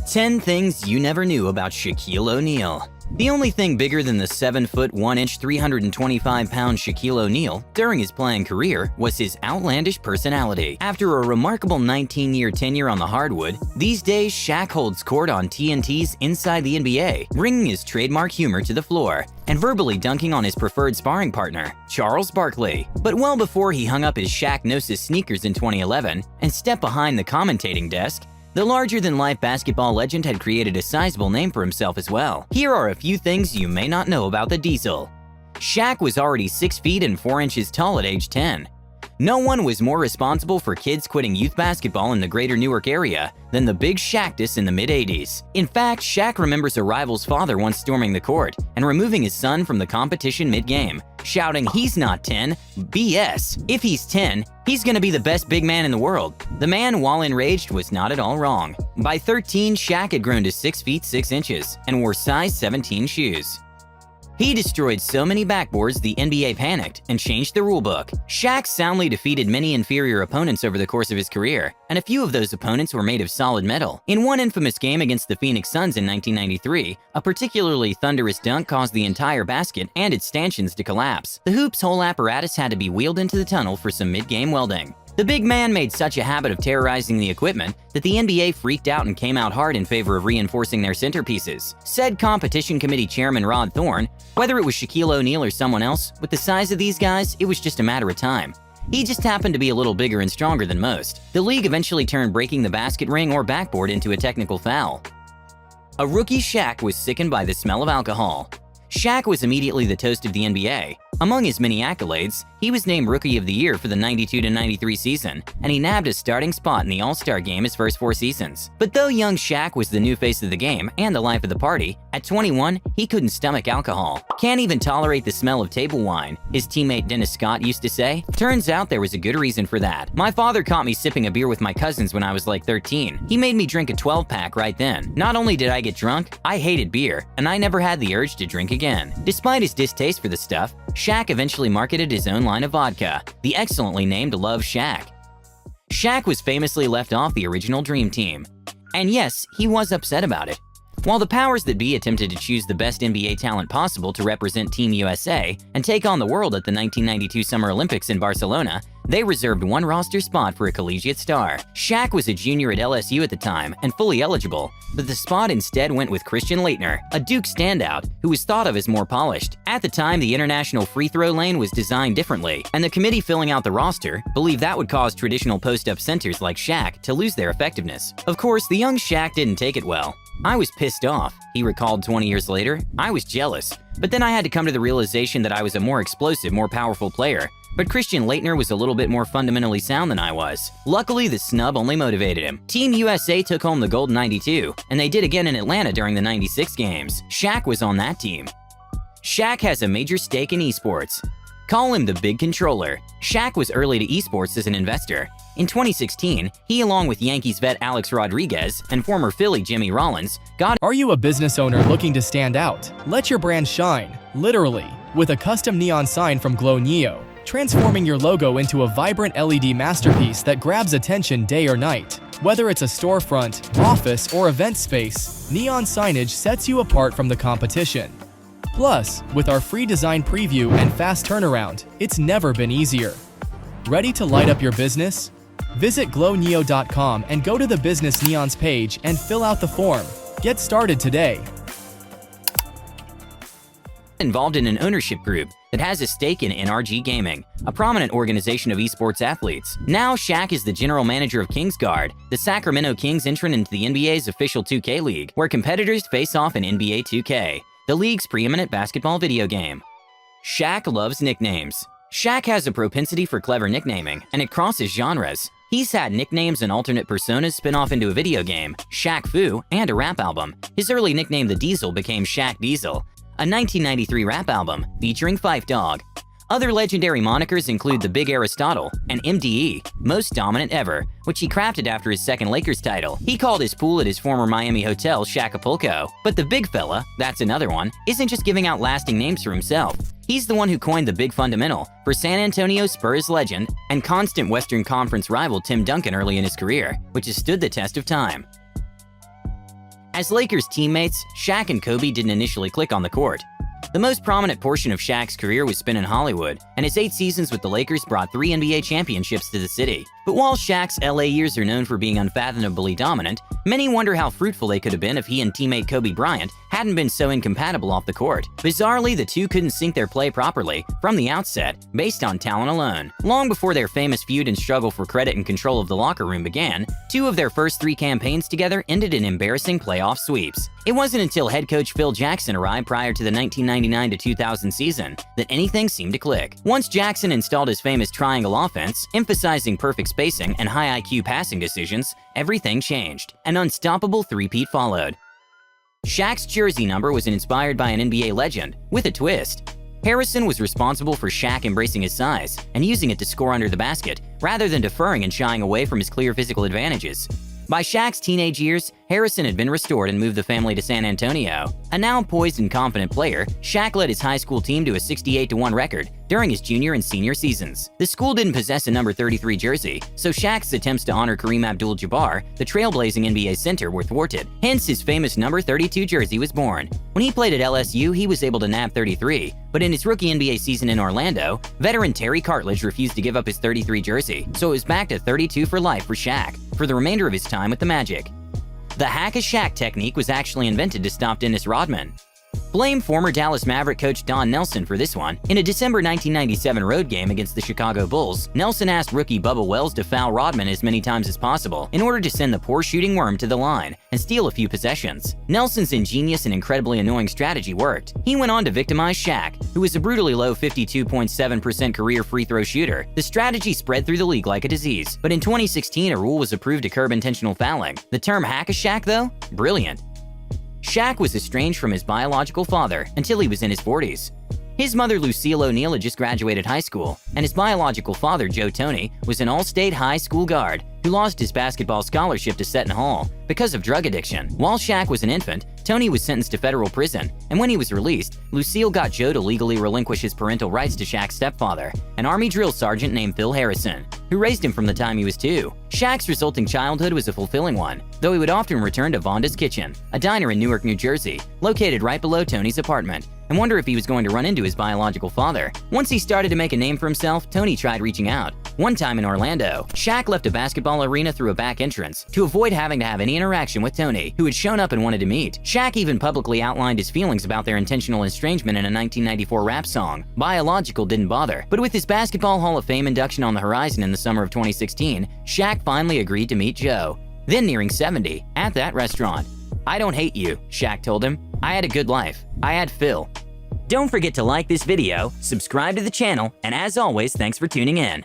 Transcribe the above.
10 things you never knew about Shaquille O'Neal. The only thing bigger than the 7-foot 1-inch 325-pound Shaquille O'Neal during his playing career was his outlandish personality. After a remarkable 19-year tenure on the hardwood, these days Shaq holds court on TNT's Inside the NBA, bringing his trademark humor to the floor and verbally dunking on his preferred sparring partner, Charles Barkley. But well before he hung up his Shaq-nosis sneakers in 2011 and stepped behind the commentating desk, the larger-than-life basketball legend had created a sizable name for himself as well. Here are a few things you may not know about the Diesel. Shaq was already 6 feet and 4 inches tall at age 10. No one was more responsible for kids quitting youth basketball in the greater Newark area than the Big Shaqtus in the mid-80s. In fact, Shaq remembers a rival's father once storming the court and removing his son from the competition mid-game, shouting, "He's not 10, BS. If he's 10, he's gonna be the best big man in the world." The man, while enraged, was not at all wrong. By 13, Shaq had grown to 6 feet 6 inches and wore size 17 shoes. He destroyed so many backboards the NBA panicked and changed the rulebook. Shaq soundly defeated many inferior opponents over the course of his career, and a few of those opponents were made of solid metal. In one infamous game against the Phoenix Suns in 1993, a particularly thunderous dunk caused the entire basket and its stanchions to collapse. The hoop's whole apparatus had to be wheeled into the tunnel for some mid-game welding. The big man made such a habit of terrorizing the equipment that the NBA freaked out and came out hard in favor of reinforcing their centerpieces. Said competition committee chairman Rod Thorne, whether it was Shaquille O'Neal or someone else, with the size of these guys, it was just a matter of time. He just happened to be a little bigger and stronger than most. The league eventually turned breaking the basket ring or backboard into a technical foul. A rookie Shaq was sickened by the smell of alcohol. Shaq was immediately the toast of the NBA. Among his many accolades, he was named Rookie of the Year for the 92-93 season, and he nabbed a starting spot in the All-Star game his first 4 seasons. But though young Shaq was the new face of the game and the life of the party, at 21, he couldn't stomach alcohol. "Can't even tolerate the smell of table wine," his teammate Dennis Scott used to say. Turns out there was a good reason for that. "My father caught me sipping a beer with my cousins when I was like 13. He made me drink a 12-pack right then. Not only did I get drunk, I hated beer, and I never had the urge to drink again." Despite his distaste for the stuff, Shaq eventually marketed his own line of vodka, the excellently named Love Shaq. Shaq was famously left off the original Dream Team. And yes, he was upset about it. While the powers that be attempted to choose the best NBA talent possible to represent Team USA and take on the world at the 1992 Summer Olympics in Barcelona, they reserved one roster spot for a collegiate star. Shaq was a junior at LSU at the time and fully eligible, but the spot instead went with Christian Laettner, a Duke standout who was thought of as more polished. At the time, the international free throw lane was designed differently, and the committee filling out the roster believed that would cause traditional post-up centers like Shaq to lose their effectiveness. Of course, the young Shaq didn't take it well. "I was pissed off," he recalled 20 years later. "I was jealous. But then I had to come to the realization that I was a more explosive, more powerful player. But Christian Laettner was a little bit more fundamentally sound than I was." Luckily, the snub only motivated him. Team USA took home the gold in '92, and they did again in Atlanta during the '96 games. Shaq was on that team. Shaq has a major stake in esports. Call him the big controller. Shaq was early to esports as an investor. In 2016, he, along with Yankees vet Alex Rodriguez and former Philly Jimmy Rollins, Are you a business owner looking to stand out? Let your brand shine, literally, with a custom neon sign from Glow Neo, transforming your logo into a vibrant LED masterpiece that grabs attention day or night. Whether it's a storefront, office, or event space, neon signage sets you apart from the competition. Plus, with our free design preview and fast turnaround, it's never been easier. Ready to light up your business? Visit glowneo.com and go to the Business Neons page and fill out the form. Get started today. involved in an ownership group that has a stake in NRG Gaming, a prominent organization of esports athletes. Now Shaq is the general manager of Kingsguard, the Sacramento Kings entrant into the NBA's official 2K league, where competitors face off in NBA 2K, the league's preeminent basketball video game. Shaq loves nicknames. Shaq has a propensity for clever nicknaming, and it crosses genres. He's had nicknames and alternate personas spin off into a video game, Shaq Fu, and a rap album. His early nickname, The Diesel, became Shaq Diesel, a 1993 rap album featuring Phife Dawg. Other legendary monikers include The Big Aristotle and MDE, Most Dominant Ever, which he crafted after his second Lakers title. He called his pool at his former Miami hotel Shaqapulco. But the big fella, that's another one, isn't just giving out lasting names for himself. He's the one who coined the big fundamental for San Antonio Spurs legend and constant Western Conference rival Tim Duncan early in his career, which has stood the test of time. As Lakers teammates, Shaq and Kobe didn't initially click on the court. The most prominent portion of Shaq's career was spent in Hollywood, and his 8 seasons with the Lakers brought 3 NBA championships to the city. But while Shaq's LA years are known for being unfathomably dominant, many wonder how fruitful they could have been if he and teammate Kobe Bryant hadn't been so incompatible off the court. Bizarrely, the two couldn't sync their play properly from the outset, based on talent alone. Long before their famous feud and struggle for credit and control of the locker room began, 2 of their first 3 campaigns together ended in embarrassing playoff sweeps. It wasn't until head coach Phil Jackson arrived prior to the 1999 to 2000 season that anything seemed to click. Once Jackson installed his famous triangle offense, emphasizing perfect spacing and high IQ passing decisions, everything changed. An unstoppable three-peat followed. Shaq's jersey number was inspired by an NBA legend, with a twist. Harrison was responsible for Shaq embracing his size and using it to score under the basket, rather than deferring and shying away from his clear physical advantages. By Shaq's teenage years, Harrison had been restored and moved the family to San Antonio. A now poised and confident player, Shaq led his high school team to a 68-1 record during his junior and senior seasons. The school didn't possess a number 33 jersey, so Shaq's attempts to honor Kareem Abdul-Jabbar, the trailblazing NBA center, were thwarted. Hence, his famous number 32 jersey was born. When he played at LSU, he was able to nab 33, but in his rookie NBA season in Orlando, veteran Terry Cartledge refused to give up his 33 jersey, so it was back to 32 for life for Shaq for the remainder of his time with the Magic. The Hackshack technique was actually invented to stop Dennis Rodman. Blame former Dallas Maverick coach Don Nelson for this one. In a December 1997 road game against the Chicago Bulls, Nelson asked rookie Bubba Wells to foul Rodman as many times as possible in order to send the poor shooting worm to the line and steal a few possessions. Nelson's ingenious and incredibly annoying strategy worked. He went on to victimize Shaq, who was a brutally low 52.7% career free throw shooter. The strategy spread through the league like a disease, but in 2016 a rule was approved to curb intentional fouling. The term Hackshack, though? Brilliant. Shaq was estranged from his biological father until he was in his 40s. His mother, Lucille O'Neal, had just graduated high school, and his biological father, Joe Toney, was an all-state high school guard who lost his basketball scholarship to Seton Hall because of drug addiction. While Shaq was an infant, Toney was sentenced to federal prison, and when he was released, Lucille got Joe to legally relinquish his parental rights to Shaq's stepfather, an Army drill sergeant named Phil Harrison, who raised him from the time he was 2. Shaq's resulting childhood was a fulfilling one, though he would often return to Vonda's Kitchen, a diner in Newark, New Jersey, located right below Toney's apartment, and wonder if he was going to run into his biological father. Once he started to make a name for himself, Toney tried reaching out. One time in Orlando, Shaq left a basketball arena through a back entrance to avoid having to have any interaction with Toney, who had shown up and wanted to meet. Shaq even publicly outlined his feelings about their intentional estrangement in a 1994 rap song. Biological didn't bother, but with his Basketball Hall of Fame induction on the horizon in the summer of 2016, Shaq finally agreed to meet Joe, then nearing 70, at that restaurant. "I don't hate you," Shaq told him. "I had a good life. I had Phil." Don't forget to like this video, subscribe to the channel, and as always, thanks for tuning in.